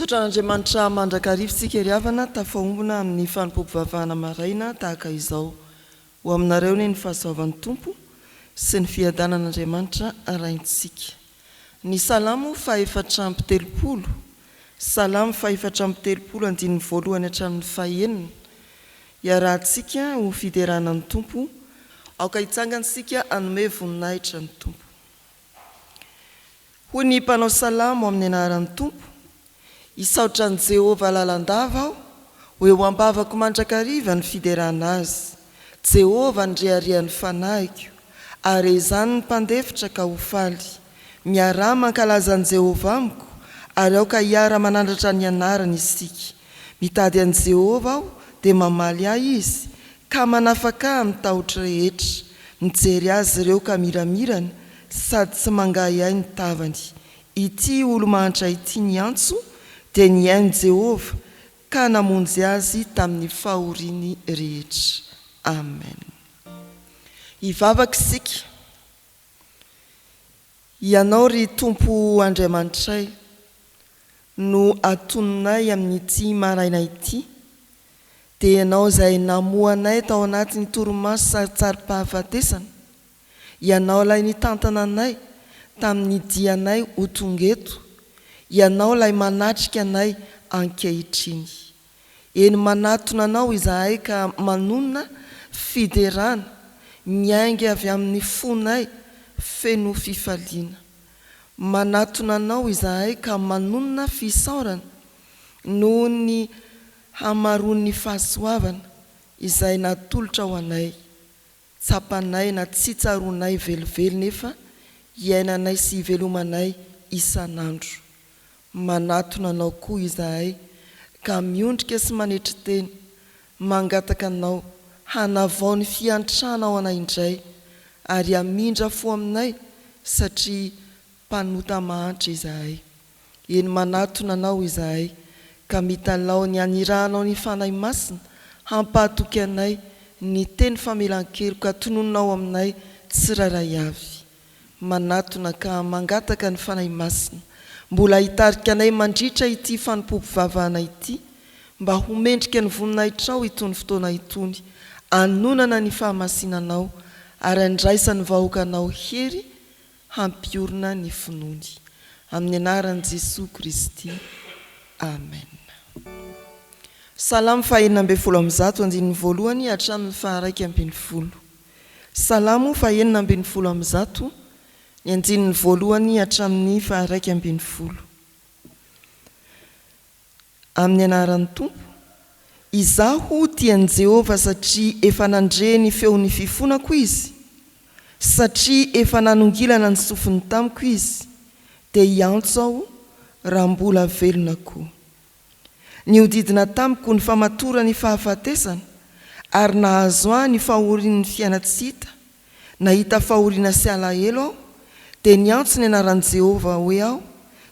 Sotran'Andriamanitra mandrakarivotsika ry havana tafaombona amin'ny fanompoam-pivavahana maraina tahaka izao. Ho aminareo ny fahasoavan'ny Tompo sy ny fiadanan'Andriamanitra araintsika. Ny Salamo faha-430, Salamo faha-430 andininy voalohany hatramin'ny fahaenina. Iarahantsika ho fideranan'ny Tompo, aoka hitsangansika hanome voninahitra ny Tompo. Hoy ny mpanao salamo amin'ny anaran'ny Tompo: isaotra ny Jehovah lalandava aho, ho eo ambavako mandrakariva ny fiderana azy. Jehovah ndrearian'ny fanahiko, ary izany ny mpandefitra ka ho faly. Miara mankalaza an'i Jehovah amiko, ary aoka hiara manandratra ny anarany isika. Mitady an'i Jehovah aho dia mamaly ahy izy, ka manafaka amin'ny tahotra rehetra. Mijery azy ireo ka miramirana, sady tsy mangahy ahy ny tavany. Ity olo mahantra ity ny antso dia niainy Jehovah, ka namonjy azy tamin'ny fahoriany rehetra. Amen. Hivavaka isika. Ianao ry Tompo Andriamanitray, no atononay amin'ity maraina ity, dia ianao izay namoanay tao anatin'ny torimaso saritsari-pahafatesana. Ianao ilay nitantana anay tamin'ny dianay ho tonga eto. Ianao ilay manatrika anay ankehitriny. Eny manatona anao izahay ka manonona fiderana, miainga avy amin'ny fonay feno fifaliana. Manatona anao izahay ka manonona fisaorana noho ny hamaroan'ny fahasoavana izay natolotra ho anay. Tsapanay na tsy tsaroanay velively nefa iainanay sy ivelomanay isan'andro. Manatona anao koa izahay ka miondrika sy manetry teny, mangataka anao hanavao ny fiantrana ao anay indray, ary amindra fo aminay satria mpanota mahantra izahay. Eny manatona anao izahay ka mitalao ny anirahanao ny fanahy masina, hampahatoky anay ny teny famelan-kelo ka tonononao aminay tsiraray avy. Manatona ka mangataka ny fanahy masina, mbola hitarika anay mandritra ity fanompoam-pivavahana ity, mba homendrika ny voninahitrao itony fotoana itony, anonana ny fahamasinanao ary andraisan'ny vahoakanao hery hampiorina ny finoany. Amin'ny anaran'i Jesosy Kristy. Amen. Salamo faha-110 andininy voalohany hatramin'ny faha-210. Salamo faha-110 ny andininy voalohany hatramin'ny faha-210. Amin'ny anaran'ny Tompo: izaho tian'i Jehovah satria efa nandre ny feon'ny fifonako izy, satria efa nanongilana ny sofiny tamiko izy, dia hiantso aho raha mbola velona koa. Niodidina tamiko ny famatora ny fahafatesana, ary nahazo ahy ny fahorian'ny fiaina-tsy hita. Nahita fahoriana sy alahelo aho, dia niantso ny anaran'i Jehovah hoe aho: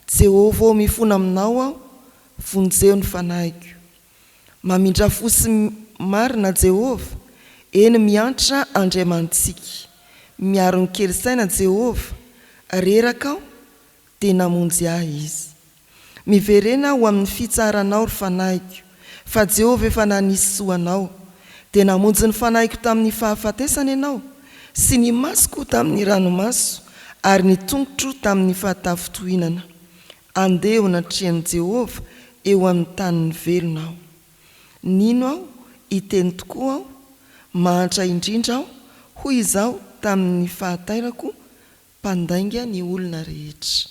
Jehovah, mifona aminao aho, vonjeo ny fanahiko. Mamindra fo sy marina Jehovah, eny miantra Andriamantsika. Miaro ny kely saina Jehovah, reraka aho dia namonjy ahy izy. Miverena ho amin'ny fitsaranao ry fanahiko, fa Jehovah efa nanisy soanao. Dia namonjy ny fanahiko tamin'ny fahafatesana ianao, sy ny masoko tamin'ny ranomaso, ary ny tongotro tamin'ny fahatafitohinana. Andeha ho natrian'i Jehovah eo amin'ny tany velona aho. Nino aho, hiteny tokoa aho, mahantra indrindra aho, hoy izao tamin'ny fahatairako, mpandainga ny olona rehetra.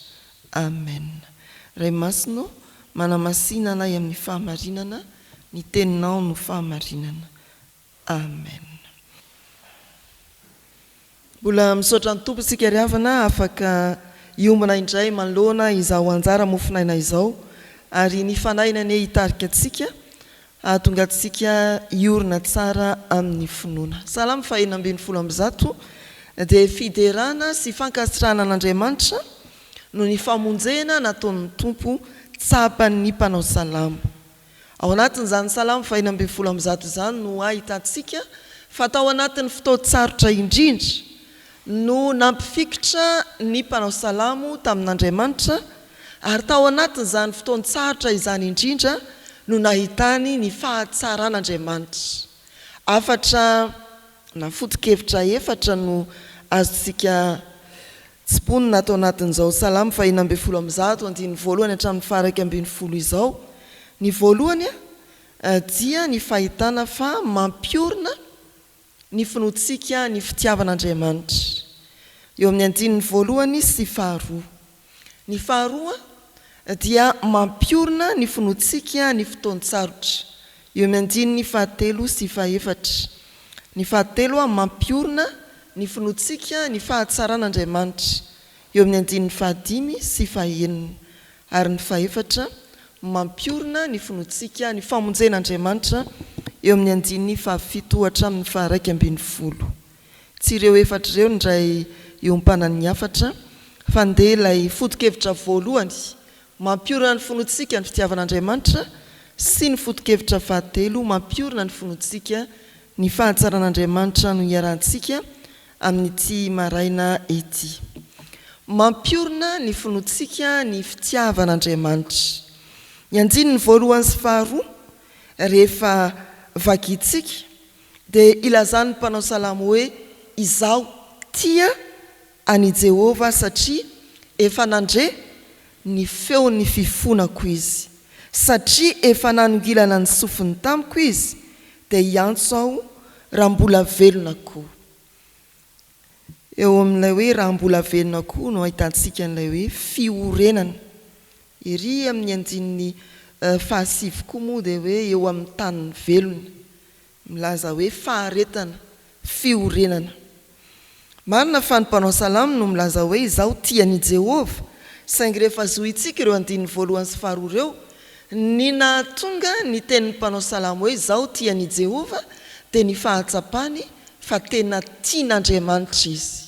Amen. Ray masino, manamasina anay amin'ny fahamarinana, ny teninao no fahamarinana. Amen. Mbola misaotra ny Tompo isika ry havana, afaka iombana indray manoloana izao anjara mofinaina izao, ary ny fanaina ane hitarika antsika, tonga antsika iorina tsara amin'ny finoana. Salamo faha-110 dia fiderana sy fankasitrahana an'Andriamanitra no ny famonjena nataon'ny Tompo tsapan'ny mpanao salamo. Ao anatin'izany salamo faha-110 izany no ahitantsika fa tao anatin'ny fotoan-tsarotra indrindra no nampifikitra ny mpanao salamo tamin'Andriamanitra ary tao anatin'izany fotoan-tsarotra izany indrindra no nahitany ny fahatsaran'Andriamanitra. Afatra na foto-kevitra efatra no azontsika tsiponina atao anatin'izao salamo 112 hatramin'ny 120 izao. Ny voalohany dia ny fahitana fa mampiorina ny finoantsika ny fitiavan'Andriamanitra. Eo amin'ny andininy voalohany sy faharoa. Ny faharoa dia mampiorina ny finoantsika ny fotoan-tsarotra. Eo amin'ny andininy fahatelo sy fahaefatra. Ny fahatelo mampiorina ny finoantsika ny fahatsaran'Andriamanitra. Eo amin'ny andininy fahadimy sy fahaenina. Ary ny fahaefatra mampiorina ny finoantsika ny famonjen'Andriamanitra. Eo amin'ny andininy fahafito hatramin'ny 120. Tsy ireo efatra ireo ndray iompana ny afatra fa ndeha ilay foto-kevitra voalohany mampiorina ny finoantsika ny fitiavan'Andriamanitra sy ny foto-kevitra fahatelo mampiorina ny finoantsika ny fahatsaran'Andriamanitra no iarantsika amin'ity maraina ety. Mampiorina ny finoantsika ny fitiavan'Andriamanitra. Ny andininy voalohany sy faharoa rehefa vakitsika dia ilazany mpanao salamo hoe izaho tia any Jehova satria efa nandre ny feon'ny fifonako izy, satria efa nanongilana ny sofiny tamiko izy dia iantso aho raha mbola velona koa. Eo amin'ilay hoe raha mbola velona koa no ahitantsika n'ilay hoe fiorenana. Iry amin'ny andininy fahasivy koa moa dia hoe eo amin'ny taniny velona, milaza hoe faharetana, fiorenana. Marina fa ny mpanao salamo no milaza hoe izaho tian'i Jehova, saingy rehefa zohitsika ireo andininy voalohany sy faharoa ireo, ny nahatonga ny tenin'ny mpanao salamo hoe izaho tian'i Jehova dia ny fahatsapany fa tena tian'Andriamanitra izy.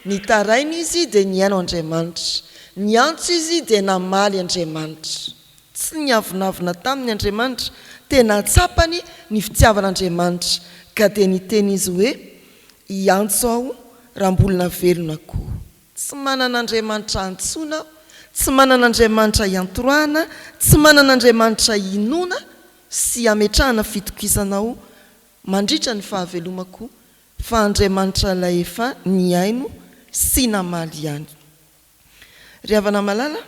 Ny tarainy izy dia niaino Andriamanitra, ny antso izy dia namaly Andriamanitra. Tsy niavonavina tamin'ny Andriamanitra, tena tsapany ny fitiavan'Andriamanitra ka dia niteny izy hoe iantso aho raha mbolina velona koa. Tsy manan'Andriamanitra antsoina, tsy manan'Andriamanitra iantoroana, tsy manan'Andriamanitra inona sy ametrahana fitokisanao mandritra ny fahavelomako fa Andriamanitra ilay efa niaino sy namaly ihany. Ry havana malala,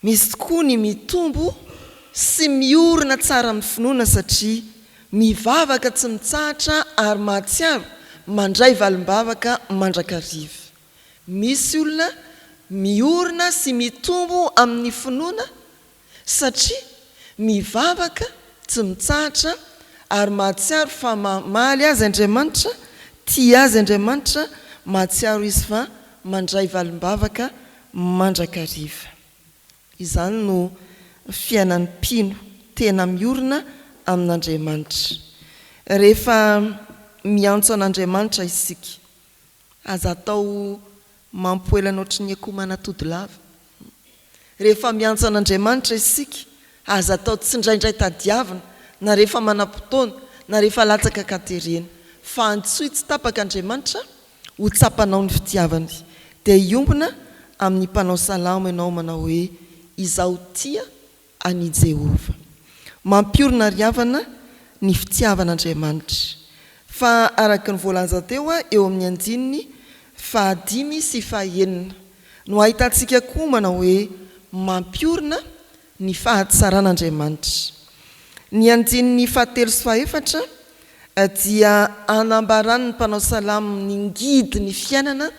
misy tokoa ny mitombo sy miorina tsara amin'ny finoana satria mivavaka tsy mitsahatra ary mahatsiaro mandray valim-bavaka mandrakariva. Misy olona miorina sy mitombo amin'ny finoana satria mivavaka tsy mitsahatra ary mahatsiaro fa mamaly azy Andriamanitra, tia azy Andriamanitra, mahatsiaro izy fa mandray valim-bavaka mandrakariva. Izany no fiainan'ny mpino tena miorina amin'Andriamanitra. Rehefa miantso an'Andriamanitra isika, aza atao mampoelana ohatry ny akoho manatody lava. Rehefa miantso an'Andriamanitra isika, aza atao tsy indraindray tadiavina, na rehefa manam-potoana, na rehefa latsaka katerena, fa antsoy tsy tapaka Andriamanitra ho tsapanao ny fitiavany. Dia iombona amin'ny mpanao salamo ianao manao hoe izaho tia any Jehova. Mampiorina ry havana ny fitiavan'Andriamanitra. Fa araka ny voalaza teo eo amin'ny andininy fahadimy sy fahaenina no ahitantsika koa manao hoe mampiorina ny fahatsaran'Andriamanitra. Ny andininy fahatelo sy fahaefatra dia anambarany ny mpanao salamo ny ngidy ny fiainana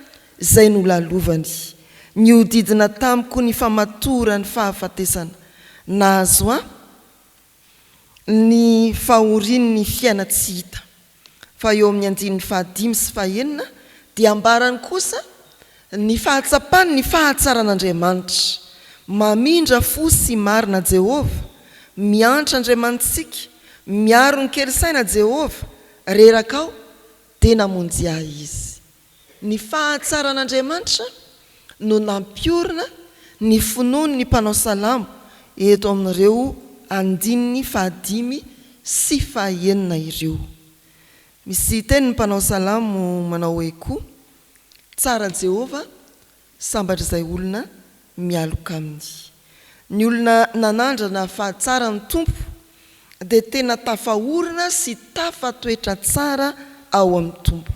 izay nolalovany, ny hodidina tamiko ny famatora ny fahafatesana, nahazo ny fahorian'ny fiaina tsy hita. Fa eo amin'ny andininy fahadimy sy fahaenina dia ambarany kosa ny fahatsapany ny fahatsaran'Andriamanitra, mamindra fo sy marina Jehova, miantra Andriamanitsika, miaro ny kely saina Jehova, reraka ao dia namonjy ahy izy. Ny fahatsaran'Andriamanitra no nampiorina ny finoany ny mpanao salamo eto amin'ireo andininy fahadimy sy fahaenina ireo. Misy teny ny mpanao salamo manao hoe koa, tsara Jehova sambatra izay olona mialoka aminy. Ny olona nanandrana fahatsara ny tompo dia tena tafahorina sy tafatoetra tsara ao amin'ny tompo.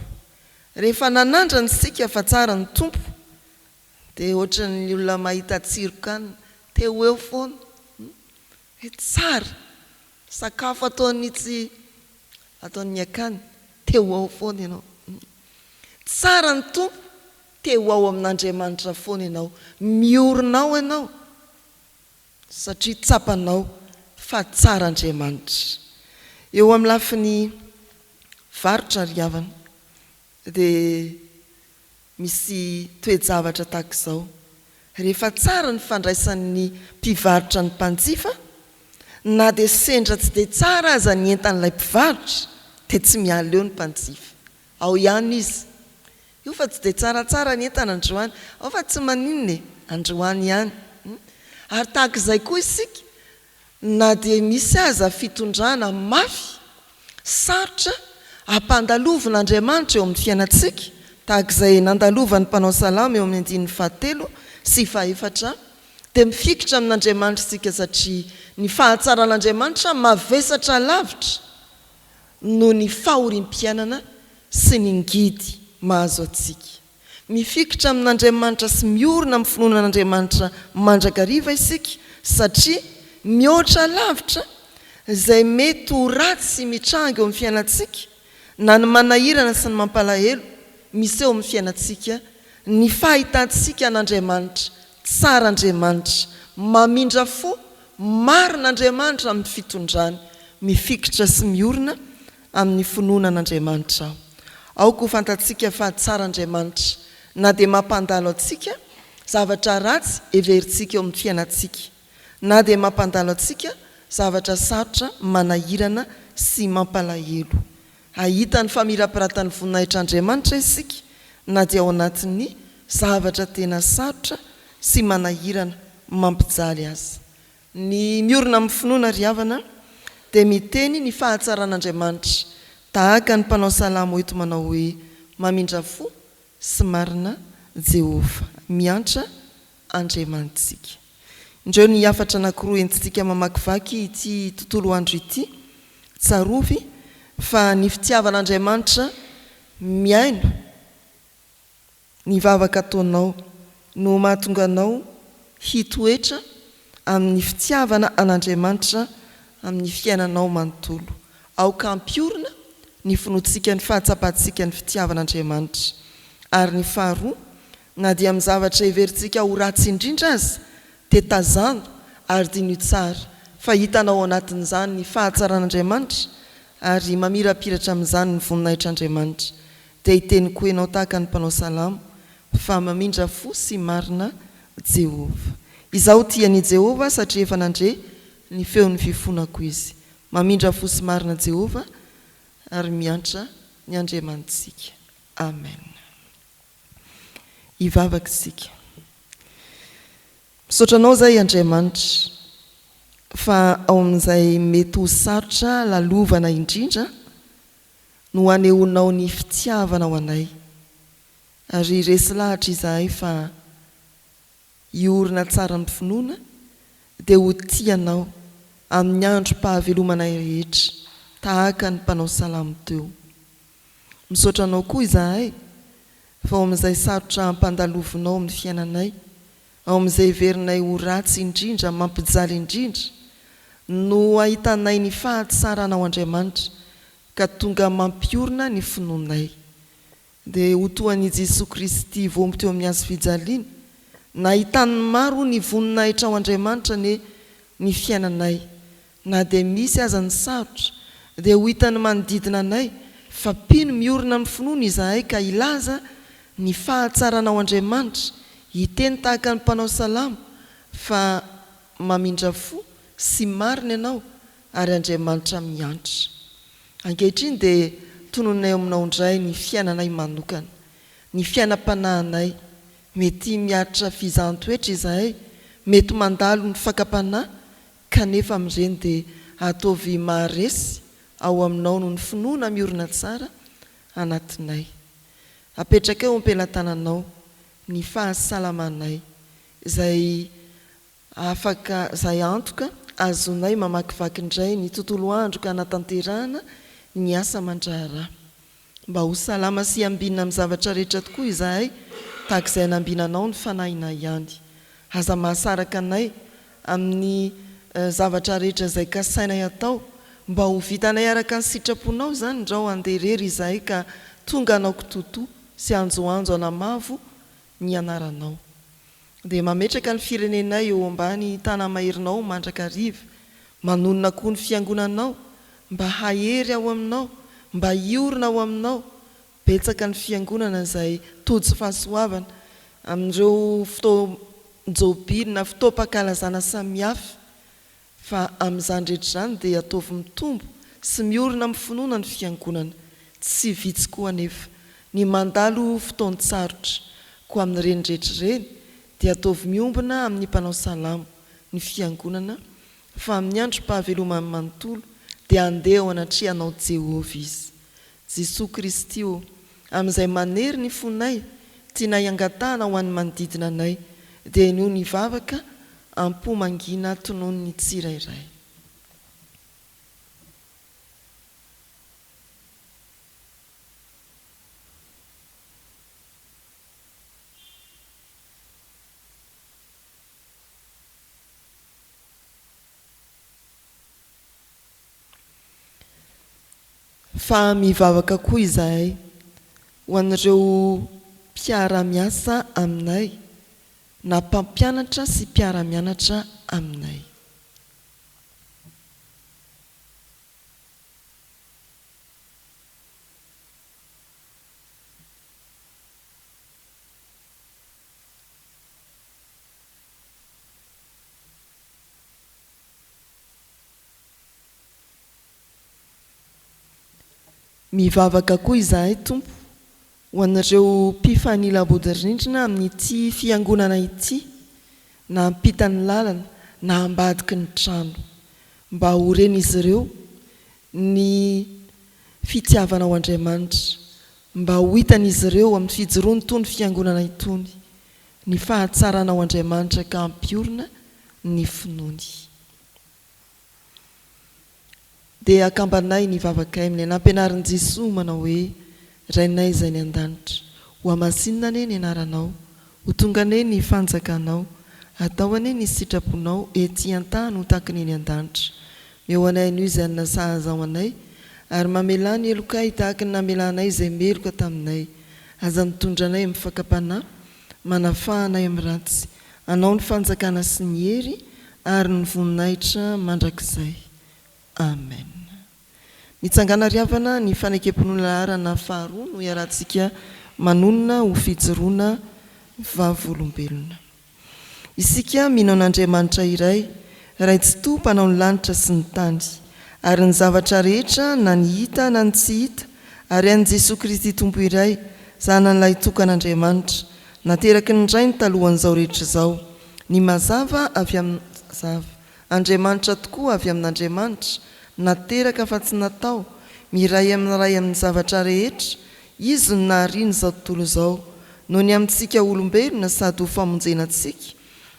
Rehefa nanandrana isika fa tsara ny tompo dia ohatran'ny olona mahita tsirokany teo eo foana tsara sakafo ataon'itsy ataon'ny akany teo ao foana ianao tsara ny tompo teo ao amin'Andriamanitra foana ianao miorinao ianao satria tsapanao fa tsara Andriamanitra. Eo amin'ny lafiny varotra ry havana dia misy toe-javatra tahaka izao. Rehefa tsara ny fandraisan'ny mpivarotra ny mpanjifa na dia sendra tsy dia tsara aza ny entan'ilay mpivarotra dia tsy miala eo ny mpanjifa. Ao ihany izy. Io fa tsy dia tsaratsara ny entana androany, ao fa tsy maninona androany ihany. Ary tahaka izay koa isika na dia misy aza fitondrana mafy sarotra ampandalovon'Andriamanitra eo amin'ny fiainantsika tahaka izay nandalovan'ny mpanao salama eo amin'ny 7 sy 4 dia mifikitra amin'Andriamanitra isika satria ny fahatsaran'Andriamanitra mavesatra lavitra no ny fahorim-piainana sy ny ngidy mahazo atsika. Mifikitra amin'Andriamanitra sy miorina amin'ny finoanan'Andriamanitra mandrakariva isika satria mihoatra lavitra izay mety ho ratsy sy mitranga eo amin'ny fiainantsika na ny manahirana sy ny mampalahelo misy eo amin'ny fiainantsika ny fahitantsika an'Andriamanitra tsara Andriamanitra mamindra fo marin'Andriamanitra amin'ny fitondrany mifikitra sy miorina amin'ny finoanan'Andriamanitra ao koa fantatsika fa tsara Andriamanitra na dia mampandalo atsika zavatra ratsy everintsika eo amin'ny fiainantsika na dia mampandalo atsika zavatra sarotra manahirana sy mampalahelo. Ahita ny famirapiratany voninahitr'Andriamanitra isika na dia ao anatin'ny zavatra tena sarotra sy manahirana mampijaly azy. Ny miorina amin'ny finoana ry havana dia miteny ny fahatsaran'Andriamanitra tahaka ny mpanao salamo eto manao hoe mamindra fo sy marina Jehova miantra Andriamanitsika. Indreo ny afatra anankiroa entsika mamakivaky ity tontolo andro ity tsarovy fa ny fitiavan'Andriamanitra miaino ny vavaka ataonao no mahatonga anao hitoetra amin'ny fitiavana an'Andriamanitra amin'ny fiainanao manontolo. Aoka ampiorina ny finoantsika ny fahatsapantsika ny fitiavan'Andriamanitra. Ary ny faharoa na dia amin'ny zavatra everintsika ho ratsy indrindra azy dia tazana ary dinio tsara fa hitanao anatin'izany ny fahatsaran'Andriamanitra ary mamirapiratra amin'izany ny voninahitr'Andriamanitra. Dia hiteny koa ianao tahaka ny mpanao salamo fa mamindra fo sy marina Jehova. Izaho tian'i Jehova satria efa nandre ny feon'ny fifonako izy. Mamindra fo sy marina Jehova ary miantra ny Andriamanitsika. Amen. Ivavaka isika. Misaotranao zay Andriamanitra fa ao amin'izay mety ho sarotra lalovana indrindra no anehoanao ny fitiavana ao anay. Ary resy lahatra izahay fa iorina tsara amin'ny finoana dia ho tianao amin'ny androm-pahavelomanay rehetra tahaka ny mpanao salamo teo. Misaotranao koa izahay fa ao amin'izay sarotra ampandalovinao amin'ny fiainanay, ao amin'izay heverinay ho ratsy indrindra mampijaly indrindra no ahitanay ny fahatsaranao Andriamanitra ka tonga mampiorina ny finoanay. Dia ho toan'i Jesosy Kristy voampy teo amin'ny hazo fijaliana nahitany maro ny voninahitra ao Andriamanitra ny fiainanay na dia misy aza ny sarotra dia ho hitany manodidina anay fa pino miorina amin'ny finoana izahay ka ilaza ny fahatsaranao Andriamanitra hiteny tahaka ny mpanao salamo fa mamindra fo sy marina ianao ary Andriamanitra miantra. Ankehitriny dia tononay aminao indray ny fiainanay manokana, ny fiainam-panahinay. Mety miaritra fizahantsoetra izahay, mety mandalo ny fakapanahy kanefa amin'ireny dia ataovy maharesy ao aminao no ny finoana miorina tsara anatinay. Apetraka eo am-pelantananao ny fahasalamanay izay afaka izay antoka azonay mamakivaky indray ny tontolo andro ka anatanterahana ny asa mandraharaha mba ho salama sy ambinina amin'ny zavatra rehetra tokoa izahay tahaka izay nambinanao ny fanahina ihany aza mahasaraka anay amin'ny zavatra rehetra izay kasainay atao mba ho vitanay araka ny sitraponao zany ndrao anderery izahay ka tonga anao kitoto sy anjoanjo anamavo ny anaranao dia mametraka ny firenenay eo ambany tanamaherinao mandraka riva manonona koa ny fiangonanao mba hahery ao aminao mba iorina ao aminao betsaka ny fiangonana izay tody fahasoavana amin'ireo fotoanjobily fotoam-pakalazana samihafa fa amin'izany rehetra izany dia ataovy mitombo sy miorina amin'ny finoana ny fiangonana tsy vitsy koa anefa ny mandalo fotoan-tsarotra koa amin'ireny rehetrareny dia ataovy miombina amin'ny mpanao salamo ny fiangonana fa amin'ny androm-pahavelomany manontolo dia andeha ao anatrihanao Jehovah izy Jesosy Kristy o amin'izay manery ny fonay tianay angatahana ho an'ny manodidina anay dia ino ny vavaka ampomangina tonono ny tsirairay fa mivavaka koa izahay ho an'ireo mpiara-miasa aminay na mpampianatra sy mpiara-mianatra aminay mivavaka koa izahay tompo ho an'ireo mpifanila-bodirindrina amin'ity fiangonana ity na ampitany lalana na ambadiky ny trano mba ho reny izy ireo ny fitiavanao Andriamanitra mba ho hitan'izy ireo amin'ny fijoroany tony fiangonana itony ny fahatsaranao Andriamanitra ka ampiorina ny finoany dia akambanay ny vavakay amin'ny nampianarin' Jesosy manao hoe rainay izay ny an-danitra ho amasinina ane ny anaranao ho tonga ane ny fanjakanao atao ane ny sitraponao ety an-tany ho taky ny an-danitra eo anay no izay nasahaza ao anay ary mamelany elokay tahaky ny namelanay izay meloka taminay aza mitondra anay amin'ny fakapanahy manafahanay amin'ny ratsy anao ny fanjakana sy ny hery ary ny voninahitra mandrakizay amen. Mitsangana riavana ny fanekempon'olona arana faharoa no iarahantsika manonona ho fijoroana vavolombelona. Isika mino an'Andriamanitra iray, raitsy to mpanao ny lanitra sy ny tany, ary ny zavatra rehetra na ny hita na ny tsy hita, ary an'i Jesosy Kristy tompo iray, zanan'ilay tokan'Andriamanitra, nateraky ny indray ny talohan'izao rehetra izao, ny mazava avy amin'ny zava, Andriamanitra tokoa avy amin'Andriamanitra, nateraka fa tsy natao, miray amin'ny zavatra rehetra, izy no nahariany izao tontolo izao, noho ny amintsika olombelona sady ho famonjenantsika,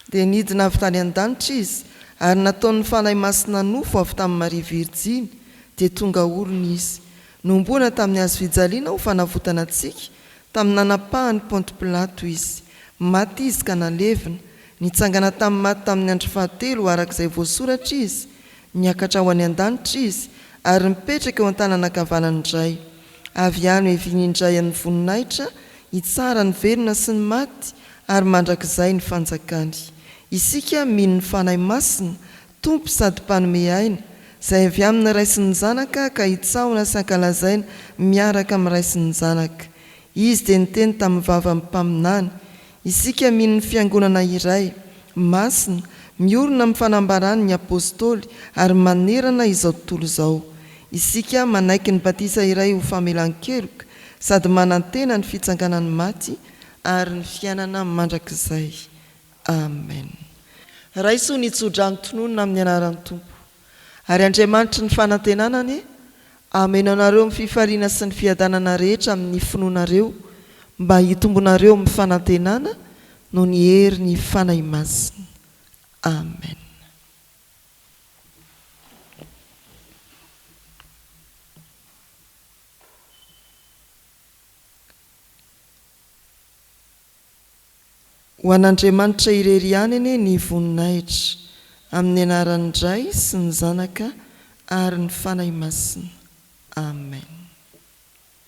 dia nidina avy tany an-danitra izy, ary nataon'ny fanahy masina nofo avy tamin'ny Maria Virjiny, dia tonga olona izy. Nomboana tamin'ny hazo fijaliana ho fanavotana antsika, tamin'ny nanapahany Ponty Pilato izy, maty izy ka nalevina, nitsangana tamin'ny maty tamin'ny andro fahatelo arak'izay voasoratra izy, niakatra ho any an-danitra izy, ary mipetraka eo an-tanana ankavanany indray. Avy any eviny indray amin'ny voninahitra, hitsara ny velona sy ny maty, ary mandrakizay ny fanjakany. Isika mino ny fanahy masina, tompo sady mpanome aina, izay avy amin'ny ray sy ny zanaka ka hitsahona sy ankalazaina miaraka amin'ny ray sy ny zanaka. Izy dia niteny tamin'ny vava mpaminany. Isika mino ny fiangonana iray, masina, miorina amin'ny fanambarany ny apôstôly ary manerana izao tontolo izao. Isika manaiky ny batisa iray ho famelan-keloka, sady manantena ny fitsanganany maty ary ny fiainana mandrakizay. Amen. Raiso nitsodrany tononona amin'ny anaran'ny Tompo. Ary Andriamanitra ny fanantenanany amenanareo amin'ny fifaliana sy ny fiadanana rehetra amin'ny finoanareo, mba hitombonareo amin'ny fanantenana no ny hery ny fanahy masina. Amen. Ho an'Andriamanitra irery ihany anie ny voninahitra, amin'ny anaran'ny Ray sy ny Zanaka ary ny fanahy masina. Amen.